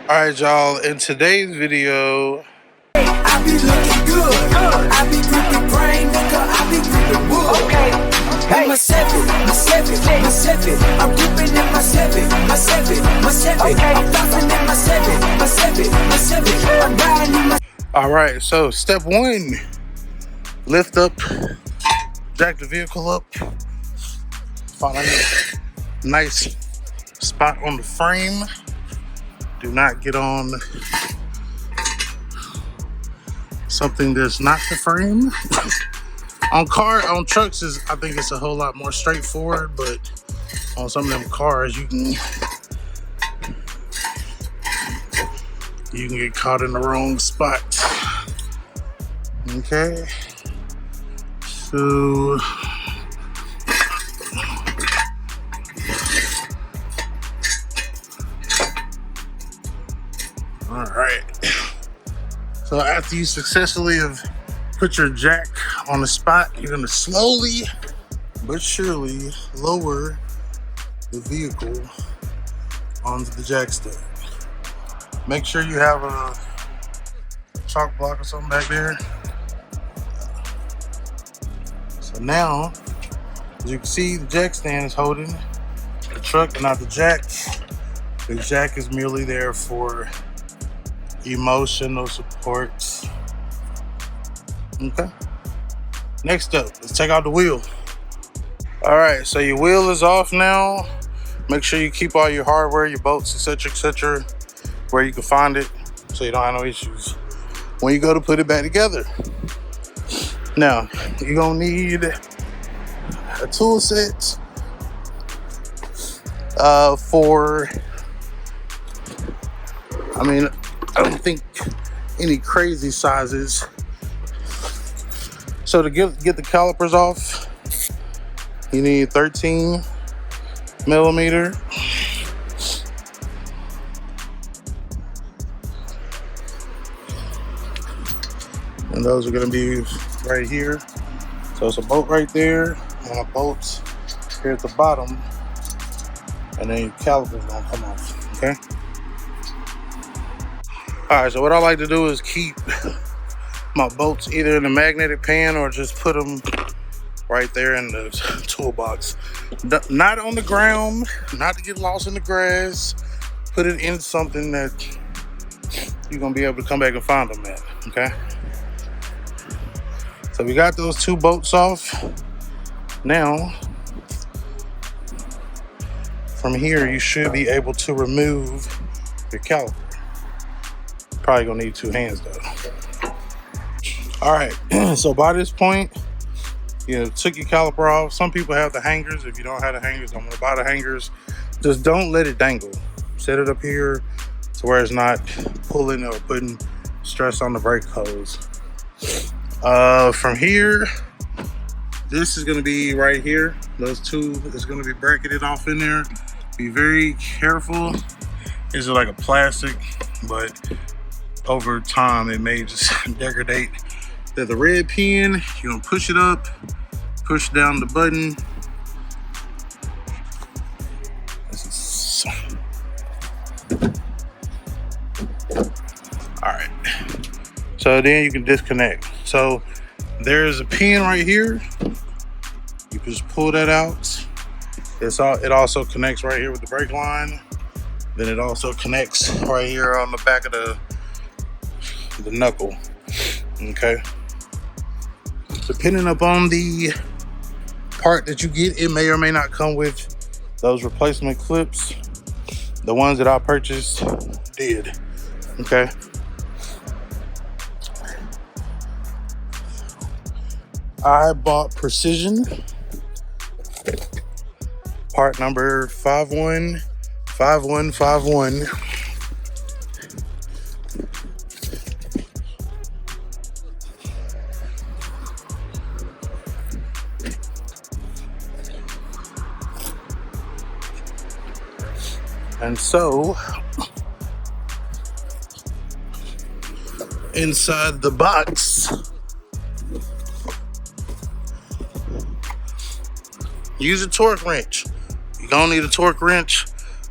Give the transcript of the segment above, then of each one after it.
Alright, y'all, in today's video, I be looking good. I be gripping brain, nigga. I be gripping wood. Okay. Hey. My seven. I'm gripping in my seven. Okay. I'm flossing in my seven. I'm riding in my. alright, so step one, lift up, jack the vehicle up, find a nice spot on the frame. Do not get on something that's not the frame. On trucks I think it's a whole lot more straightforward, but on some of them cars you can get caught in the wrong spot. Okay, so all right, so after you successfully have put your jack on the spot, you're going to slowly but surely lower the vehicle onto the jack stand. Make sure you have a chalk block or something back there. So now, as you can see, the jack stand is holding the truck and not the jack. The jack is merely there for emotional support. Okay. Next up, let's take out the wheel. All right, so your wheel is off now. Make sure you keep all your hardware, your bolts, etc., where you can find it, so you don't have no issues when you go to put it back together. Now, you're gonna need a tool set I don't think any crazy sizes. So to get the calipers off, you need 13 millimeter. And those are gonna be right here. So it's a bolt right there and a bolt here at the bottom. And then your caliper's gonna come off, okay? All right, so what I like to do is keep my bolts either in the magnetic pan or just put them right there in the toolbox. Not on the ground, not to get lost in the grass. Put it in something that you're gonna be able to come back and find them at, okay? So we got those two bolts off. Now, from here, you should be able to remove your caliper. Probably gonna need two hands though. All right, so by this point, you took your caliper off. Some people have the hangers. If you don't have the hangers, I'm gonna buy the hangers. Just don't let it dangle. Set it up here to where it's not pulling or putting stress on the brake hose. From here, this is gonna be right here. Those two is gonna be bracketed off in there. Be very careful. This is like a plastic, but over time it may just degrade. There's the red pin. You're gonna push it up, push down the button. All right. So then you can disconnect. So there's a pin right here. You can just pull that out. It also connects right here with the brake line. Then it also connects right here on the back of the knuckle. Okay. Depending upon the part that you get, it may or may not come with those replacement clips. The ones that I purchased did. Okay. I bought Precision, part number 515151. And so, inside the box, use a torque wrench. You're gonna need a torque wrench.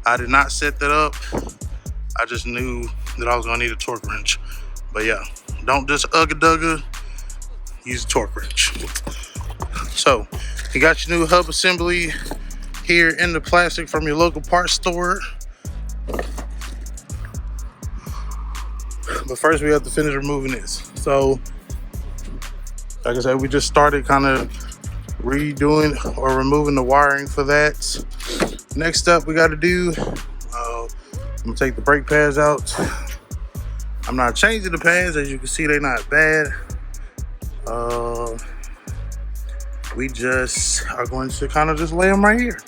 I did not set that up. I just knew that I was gonna need a torque wrench. But yeah, don't just ugga-dugga, use a torque wrench. So, you got your new hub assembly here in the plastic from your local parts store. But first we have to finish removing this. So, like I said, we just started kind of redoing or removing the wiring for that. Next up we got to do, I'm gonna take the brake pads out. I'm not changing the pads, as you can see they're not bad. We just are going to kind of just lay them right here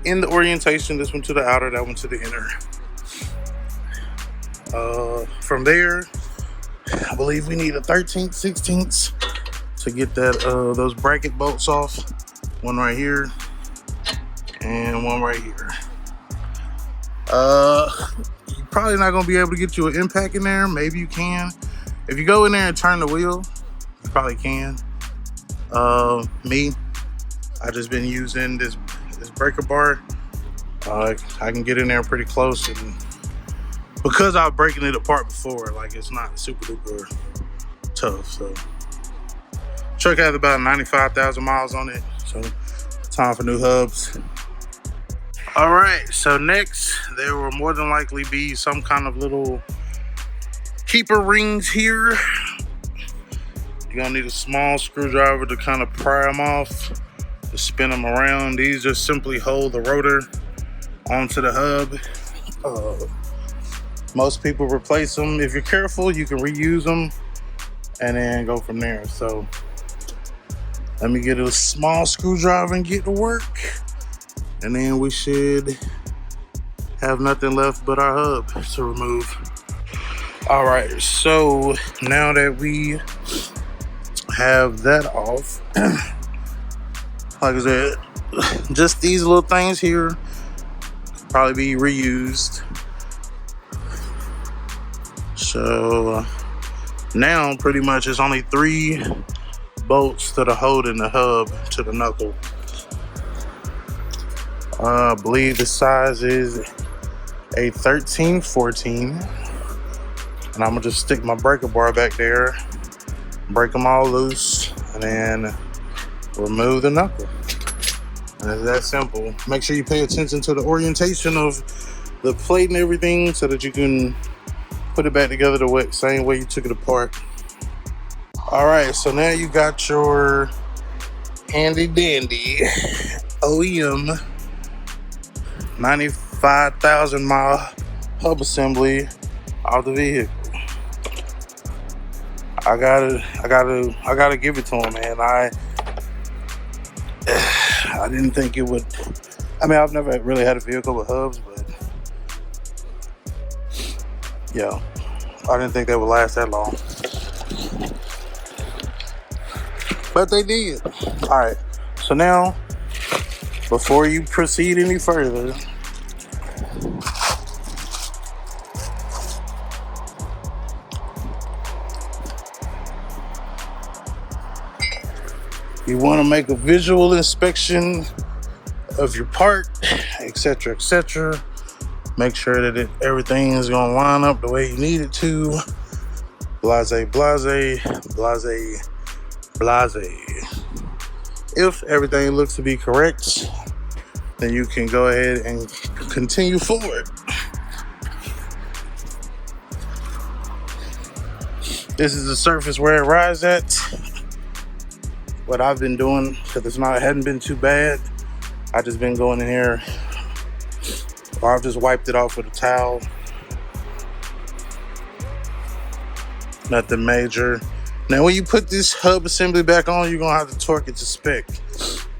in the orientation. This one to the outer, that one to the inner. From there, I believe we need a 13th, 16th to get that those bracket bolts off. One right here and one right here. You're probably not gonna be able to get you an impact in there. Maybe you can. If you go in there and turn the wheel, you probably can. I just been using this breaker bar. I can get in there pretty close, and because I've breaking it apart before, like it's not super duper tough. So truck has about 95,000 miles on it, so time for new hubs. All right, so next there will more than likely be some kind of little keeper rings here. You're gonna need a small screwdriver to kind of pry them off, to spin them around. These just simply hold the rotor onto the hub. Most people replace them. If you're careful, you can reuse them and then go from there. So let me get a small screwdriver and get to work, and then we should have nothing left but our hub to remove. All right, so now that we have that off, like I said, just these little things here could probably be reused. So now pretty much it's only 3 bolts that are holding the hub to the knuckle. I believe the size is a 13-14, and I'm gonna just stick my breaker bar back there, break them all loose, and then remove the knuckle. And it's that simple. Make sure you pay attention to the orientation of the plate and everything so that you can put it back together the same way you took it apart. All right, so now you got your handy dandy OEM 95,000 mile hub assembly of the vehicle. I gotta give it to him, man. I didn't think it would. I mean, I've never really had a vehicle with hubs, but yeah, I didn't think they would last that long. But they did. All right, so now, before you proceed any further, you want to make a visual inspection of your part, etc., etc. Make sure that everything is going to line up the way you need it to. Blase, blase, blase, blase. If everything looks to be correct, then you can go ahead and continue forward. This is the surface where it rides at. What I've been doing, because it hadn't been too bad, I just been going in here, or I've just wiped it off with a towel. Nothing major. Now when you put this hub assembly back on, you're gonna have to torque it to spec.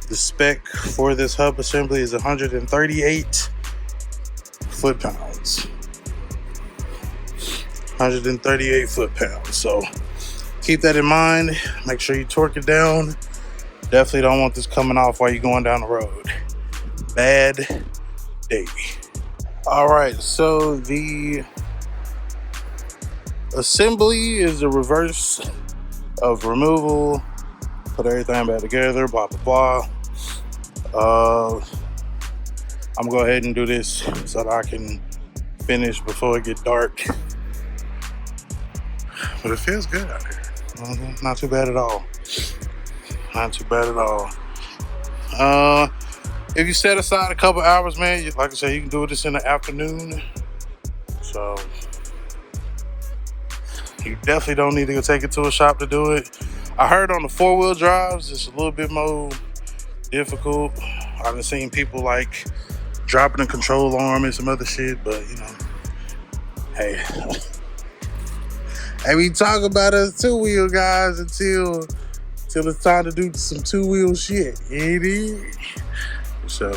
The spec for this hub assembly is 138 foot-pounds. 138 foot-pounds. So keep that in mind. Make sure you torque it down. Definitely don't want this coming off while you're going down the road. Bad day. All right, so the assembly is the reverse of removal. Put everything back together, blah, blah, blah. I'm gonna go ahead and do this so that I can finish before it get dark. But it feels good out here. Not too bad at all. Not too bad at all. If you set aside a couple hours, man, like I said, you can do this in the afternoon. So you definitely don't need to go take it to a shop to do it. I heard on the 4-wheel drives, it's a little bit more difficult. I've seen people like dropping the control arm and some other shit, but you know, hey, hey, we talk about us 2-wheel guys until it's time to do some 2-wheel shit. It is. So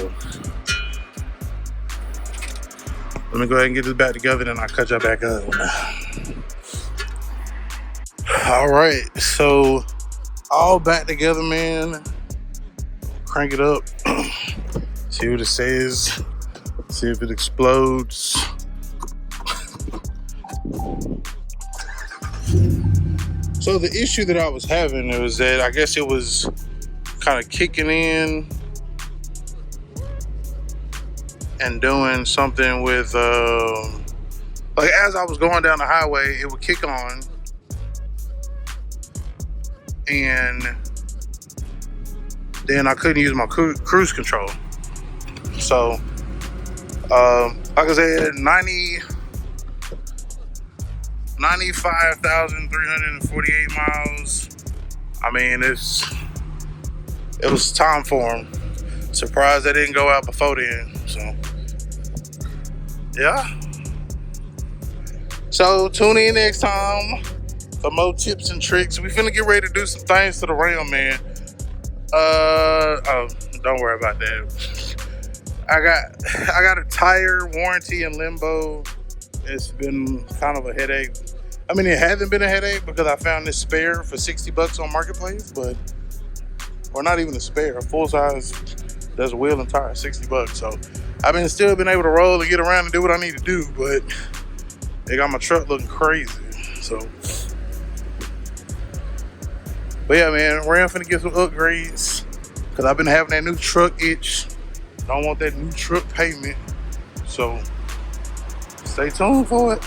let me go ahead and get this back together, then I'll cut y'all back up. All right, so all back together, man. Crank it up. See what it says. See if it explodes. So the issue that I was having was that I guess it was kind of kicking in and doing something with, like as I was going down the highway, it would kick on. And then I couldn't use my cruise control. So, like I said, 95,348 miles. I mean, it was time for them. Surprised I didn't go out before then. So, yeah. So tune in next time for more tips and tricks. We finna get ready to do some things to the Ram, man. Oh, don't worry about that. I got a tire warranty in limbo. It's been kind of a headache. I mean, it hasn't been a headache because I found this spare for $60 on Marketplace, or not even a spare, a full size. There's a wheel and tire, $60. So I've still been able to roll and get around and do what I need to do, but they got my truck looking crazy. So, but yeah, man, Ram finna get some upgrades because I've been having that new truck itch. Don't want that new truck payment. So stay tuned for it.